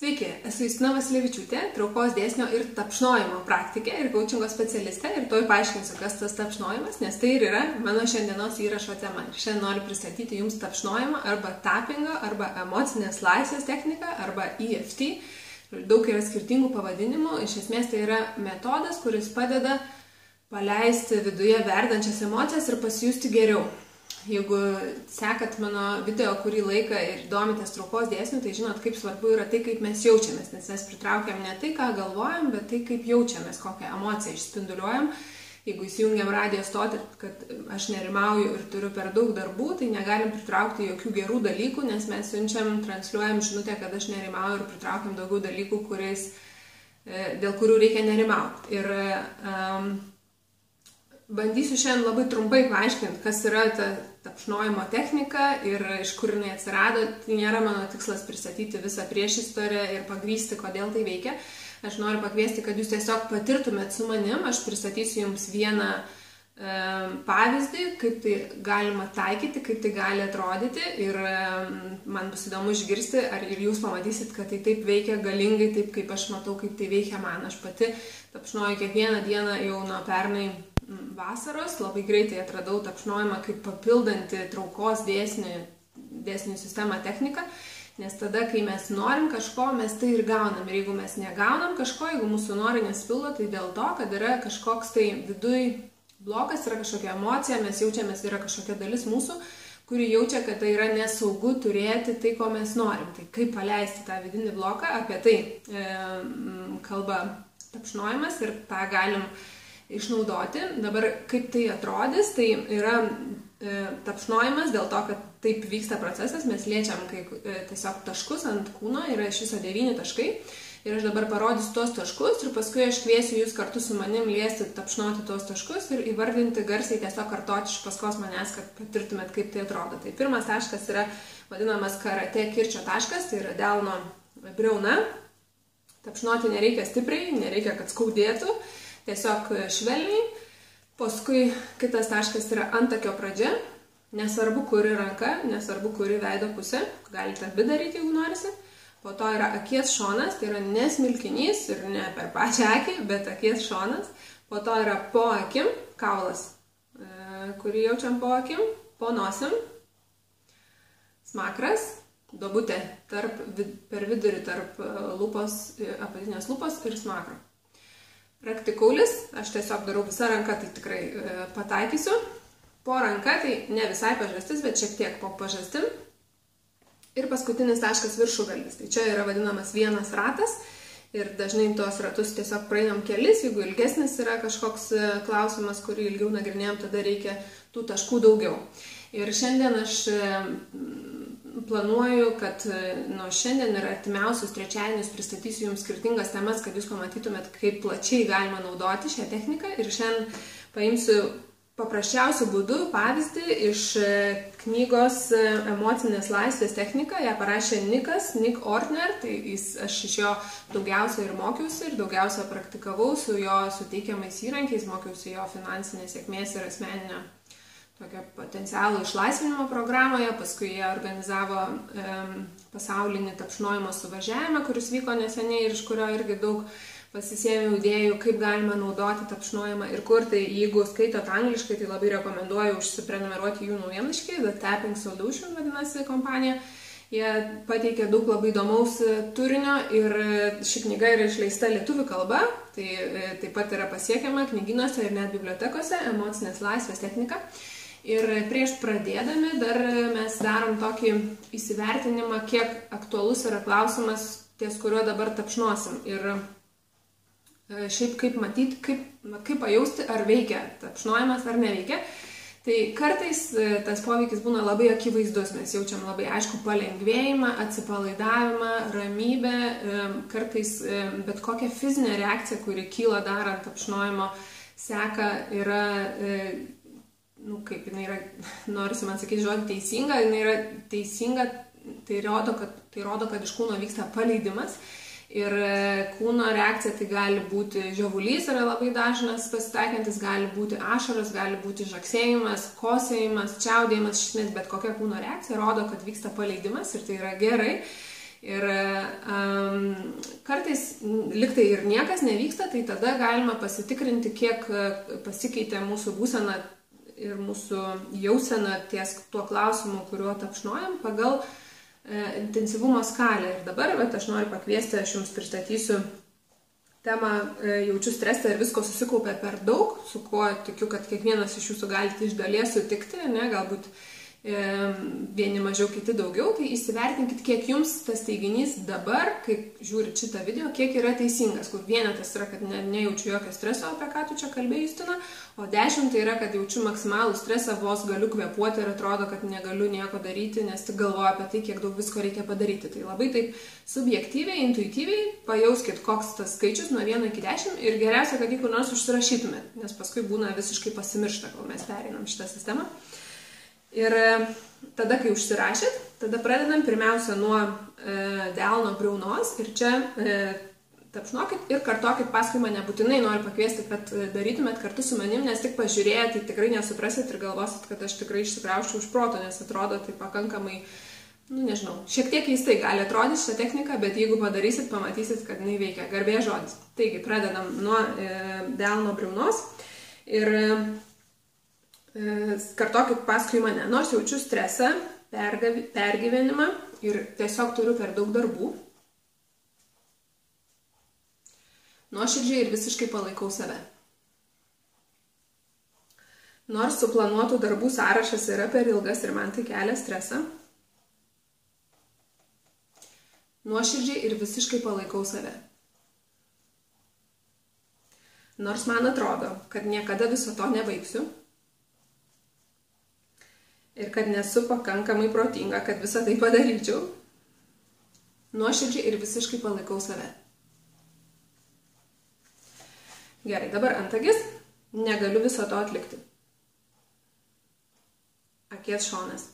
Sveiki, esu Justina Vasilevičiūtė, traukos dėsnio ir tapšnojimo praktikė ir coachingo specialistė ir tuoj paaiškinsiu, kas tas tapšnojimas, nes tai ir yra mano šiandienos įrašo tema. Ir šiandien noriu pristatyti jums tapšnojimą arba tappingo, arba emocinės laisvės techniką, arba EFT. Daug yra skirtingų pavadinimų. Iš esmės tai yra metodas, kuris padeda paleisti viduje verdančias emocijas ir pasijusti geriau. Jeigu sekat mano video kurį laiką ir domitės traukos dėsnių, tai žinot, kaip svarbu yra tai, kaip mes jaučiamės, nes mes pritraukiam ne tai, ką galvojam, bet tai, kaip jaučiamės, kokią emociją išspinduliuojam. Jeigu įsijungiam radijo stotį, kad aš nerimauju ir turiu per daug darbų, tai negalim pritraukti jokių gerų dalykų, nes mes transliuojam žinutę, kad aš nerimauju ir pritraukiam daugiau dalykų, dėl kurių reikia nerimauti. Ir bandysiu šiandien labai trumpai paaiškinti, kas yra ta tapšnojimo technika ir iš kur jinai atsirado. Tai nėra mano tikslas pristatyti visą priešistorę ir pagrįsti, kodėl tai veikia. Aš noriu pakviesti, kad jūs tiesiog patirtumėt su manim. Aš pristatysiu jums vieną pavyzdį, kaip tai galima taikyti, kaip tai gali atrodyti. Ir man bus įdomu išgirsti, ar ir jūs pamatysit, kad tai taip veikia galingai, taip kaip aš matau, kaip tai veikia man. Aš pati tapšnoju kiekvieną dieną jau nuo pernai vasaros, labai greitai atradau tapšnojimą kaip papildantį traukos dėsnių sistemą techniką, nes tada, kai mes norim kažko, mes tai ir gaunam. Ir jeigu mes negaunam kažko, jeigu mūsų nori nespildo, tai dėl to, kad yra kažkoks tai viduj blokas, yra kažkokia emocija, mes jaučiamės, yra kažkokia dalis mūsų, kuri jaučia, kad tai yra nesaugu turėti tai, ko mes norim. Tai kaip paleisti tą vidinį bloką, apie tai kalba tapšnojimas ir tą galim išnaudoti. Dabar kaip tai atrodys, tai yra tapšnojimas dėl to, kad taip vyksta procesas, mes liečiam tiesiog taškus ant kūno, yra iš viso 9 taškai ir aš dabar parodysiu tuos taškus ir paskui aš kviesiu jūs kartu su manim liesti, tapšnoti tuos taškus ir įvardinti garsiai, tiesiog kartoti iš paskos manęs, kad patirtumėt, kaip tai atrodo. Tai pirmas taškas yra vadinamas karate kirčio taškas, tai yra delno briauna. Tapšnoti nereikia stipriai, nereikia, kad skaudėtų. Tiesiog švelniai, paskui kitas taškas yra antakio pradžia, nesvarbu kuri ranka, nesvarbu kuri veido pusė, galite abi daryti, jeigu norisi. Po to yra akies šonas, tai yra ne smilkinys ir ne per pačią akį, bet akies šonas. Po to yra po akim, kaulas, kurį jaučiam po akim, po nosim, smakras, duobutė per vidurį tarp apatinės lūpos ir smakro. Raktikaulis, aš tiesiog darau visą ranką, tai tikrai pataikysiu. Po ranka, tai ne visai pažastis, bet šiek tiek po pažastim. Ir paskutinis taškas viršugalis. Tai čia yra vadinamas vienas ratas. Ir dažnai tuos ratus tiesiog praeinam kelis. Jeigu ilgesnis yra kažkoks klausimas, kurį ilgiau nagrinėjom, tada reikia tų taškų daugiau. Ir šiandien aš planuoju, kad nuo šiandien ir artimiausius trečiadienius pristatysiu jums skirtingas temas, kad jūs pamatytumėt, kaip plačiai galima naudoti šią techniką. Ir šiandien paimsiu paprasčiausių būdų pavyzdį iš knygos Emocinės laisvės technika. Ją parašė Nick Ortner, tai aš iš jo daugiausia ir mokiausi ir daugiausia praktikavau su jo suteikiamais įrankiais, mokiausi jo finansinės sėkmės ir asmeninio tokio potencialų išlaisvinimo programoje, paskui jie organizavo pasaulinį tapšnojimo suvažiavimą, kuris vyko neseniai ir iš kurio irgi daug pasisėmiau idėjų, kaip galima naudoti tapšnojimą ir kur. Tai jeigu skaitot angliškai, tai labai rekomenduoju užsiprenumeruoti jų naujienlaiškį, The Tapping Solution vadinasi kompanija. Jie pateikia daug labai įdomaus turinio ir ši knyga yra išleista lietuvių kalba, tai taip pat yra pasiekiama knygynuose ir net bibliotekose, Emocinės laisvės technika. Ir prieš pradėdami dar mes darom tokį įsivertinimą, kiek aktualus yra klausimas, ties kuriuo dabar tapšnosim. Ir šiaip kaip matyti, kaip pajausti, ar veikia tapšnojimas ar neveikia. Tai kartais tas poveikis būna labai akivaizdus, mes jaučiam labai aišku palengvėjimą, atsipalaidavimą, ramybę, kartais bet kokia fizinė reakcija, kuri kyla darant tapšnojimo seką, yra kaip jinai yra, norisi man sakyti žodį teisinga, jinai yra teisinga, tai rodo, kad iš kūno vyksta paleidimas ir kūno reakcija tai gali būti žiovulys, yra labai dažnas pasitaikantis, gali būti ašaras, gali būti žaksėjimas, kosėjimas, čiaudėjimas, iš esmės bet kokia kūno reakcija rodo, kad vyksta paleidimas ir tai yra gerai. Ir kartais liktai ir niekas nevyksta, tai tada galima pasitikrinti, kiek pasikeitė mūsų būsena ir mūsų jausena ties tuo klausimu, kuriuo tapšnojam, pagal intensyvumo skalę. Ir dabar aš noriu pakviesti, aš jums pristatysiu temą jaučiu stresą ir visko susikaupė per daug, su kuo tikiu, kad kiekvienas iš jūsų galite iš dalies sutikti, ne, galbūt vieni mažiau, kiti daugiau, tai įsivertinkit, kiek jums tas teiginys dabar, kai žiūrit šitą video, kiek yra teisingas, kur vienetas yra, kad nejaučiu jokio streso, apie ką tu čia kalbėjai, Justina, o 10 tai yra, kad jaučiu maksimalų stresą, vos galiu kvėpuoti ir atrodo, kad negaliu nieko daryti, nes tik galvoju apie tai, kiek daug visko reikia padaryti. Tai labai taip subjektyviai, intuityviai pajauskit, koks tas skaičius nuo 1 iki 10 ir geriausia, kad jį kur nors užsirašytumėt, nes paskui būna visiškai pasimiršta, kol mes pereinam šitą sistemą. Ir tada, kai užsirašėt, tada pradedam pirmiausia nuo delno briaunos ir čia tapšnokit ir kartokit paskui mane. Būtinai noriu pakviesti, kad darytumėt kartu su manim, nes tik pažiūrėję, tai tikrai nesuprasit ir galvosit, kad aš tikrai išsikrauščiau už proto, nes atrodo tai pakankamai, nežinau, šiek tiek keistai gali atrodyti šitą techniką, bet jeigu padarysit, pamatysit, kad jinai veikia. Garbės žodis. Taigi, pradedam nuo delno briaunos ir kartokit paskui mane. Nors jaučiu stresą, pergyvenimą ir tiesiog turiu per daug darbų, nuoširdžiai ir visiškai palaikau save. Nors suplanuotų darbų sąrašas yra per ilgas ir man tai kelia stresą, nuoširdžiai ir visiškai palaikau save. Nors man atrodo, kad niekada viso to nebaigsiu, ir kad nesu pakankamai protinga, kad visą tai padaryčiau, nuoširdžiai ir visiškai palaikau save. Gerai, dabar antakis, negaliu viso to atlikti. Akies šonas.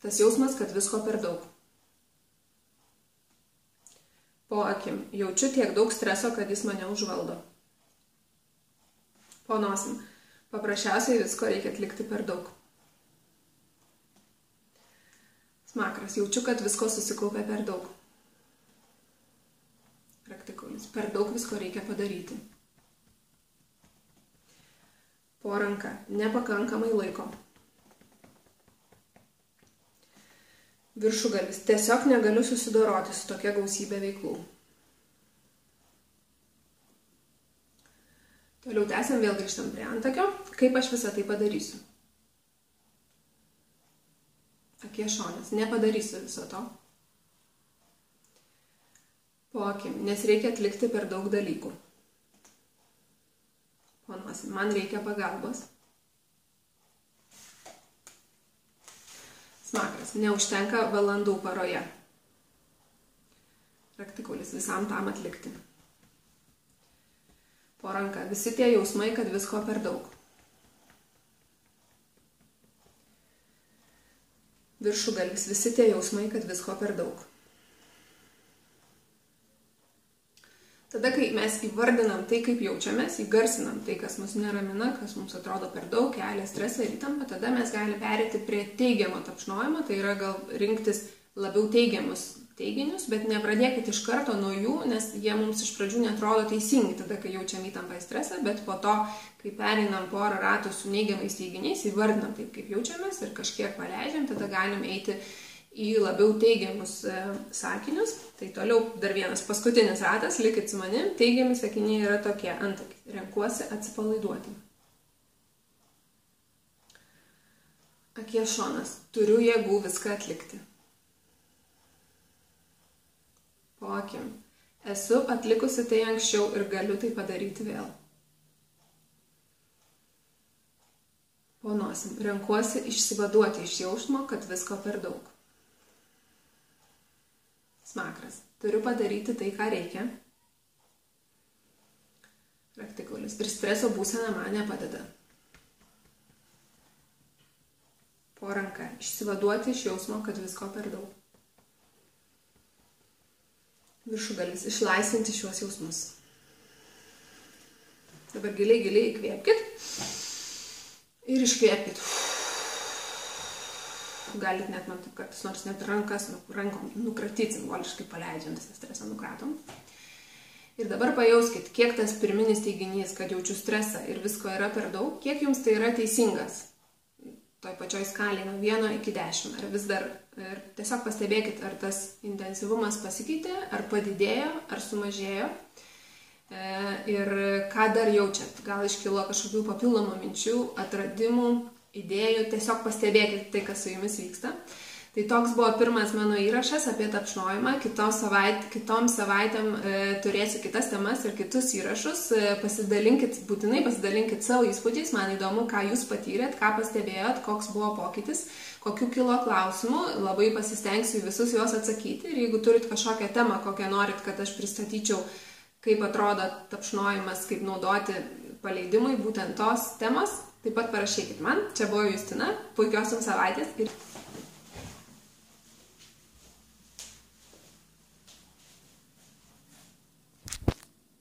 Tas jausmas, kad visko per daug. Po akim, jaučiu tiek daug streso, kad jis mane užvaldo. Po nosim, paprasčiausiai visko reikia atlikti per daug. Smakras, jaučiu, kad visko susikaupė per daug. Raktikaulys, per daug visko reikia padaryti. Po ranka, nepakankamai laiko. Viršugalis, tiesiog negaliu susidoroti su tokia gausybė veiklų. Toliau tęsiam, vėl grįžtam prie antakio. Kaip aš visą tai padarysiu? Akies šonas, nepadarysiu viso to. Po akim, nes reikia atlikti per daug dalykų. Po nosim, man reikia pagalbos. Smakras, neužtenka valandų paroje. Raktikaulys, visam tam atlikti. Po ranka, visi tie jausmai, kad visko per daug. Viršugalis, visi tie jausmai, kad visko per daug. Tada, kai mes įvardinam tai, kaip jaučiamės, įgarsinam tai, kas mus neramina, kas mums atrodo per daug, kelia stresą ir įtampą, tada mes galime perėti prie teigiamo tapšnojimo, tai yra gal rinktis labiau teigiamus teiginius, bet nepradėkit iš karto nuo jų, nes jie mums iš pradžių netrodo teisingi, tada, kai jaučiam įtampą ir stresą, bet po to, kai pereinam porą ratų su neigiamais teiginiais, įvardinam taip, kaip jaučiamės ir kažkiek paleidžiam, tada galim eiti į labiau teigiamus sakinius. Tai toliau dar vienas paskutinis ratas, likit su manim, teigiami sakiniai yra tokie, antakis, renkuosi atsipalaiduoti. Akies šonas, turiu jėgų viską atlikti. Po akim, esu atlikusi tai anksčiau ir galiu tai padaryti vėl. Po nosim, renkuosi išsivaduoti iš jausmo, kad visko per daug. Smakras, turiu padaryti tai, ką reikia. Raktikaulys, ir streso būsena man nepadeda. Po ranka, išsivaduoti iš jausmo, kad visko per daug. Viršugalis, išlaisvinti šiuos jausmus. Dabar giliai, giliai, įkvėpkit ir iškvėpkit. galit net man taip kartais nors net rankas rankom nukratyti simboliškai paleidžiant visą stresą nukratom. Ir dabar pajauskit, kiek tas pirminis teiginys, kad jaučiu stresą ir visko yra per daug, kiek jums tai yra teisingas. Toj pačioj skalėje nuo 1 iki 10. Ar vis dar, ir tiesiog pastebėkit, ar tas intensyvumas pasikeitė, ar padidėjo, ar sumažėjo. Ir ką dar jaučiat. Gal iškilo kažkokių papildomų minčių, atradimų, idėjų. Tiesiog pastebėkit tai, kas su jumis vyksta. Tai toks buvo pirmas mano įrašas apie tapšnojimą. Kitom savaitėm turėsiu kitas temas ir kitus įrašus. Būtinai pasidalinkit savo įspūdžiais. Man įdomu, ką jūs patyrėt, ką pastebėjot, koks buvo pokytis, kokių kilo klausimų. Labai pasistengsiu visus juos atsakyti. Ir jeigu turit kažkokią temą, kokią norit, kad aš pristatyčiau, kaip atrodo tapšnojimas, kaip naudoti paleidimui būtent tos temos, taip pat parašykit man. Čia buvo Justina. Puikios jums savaitės ir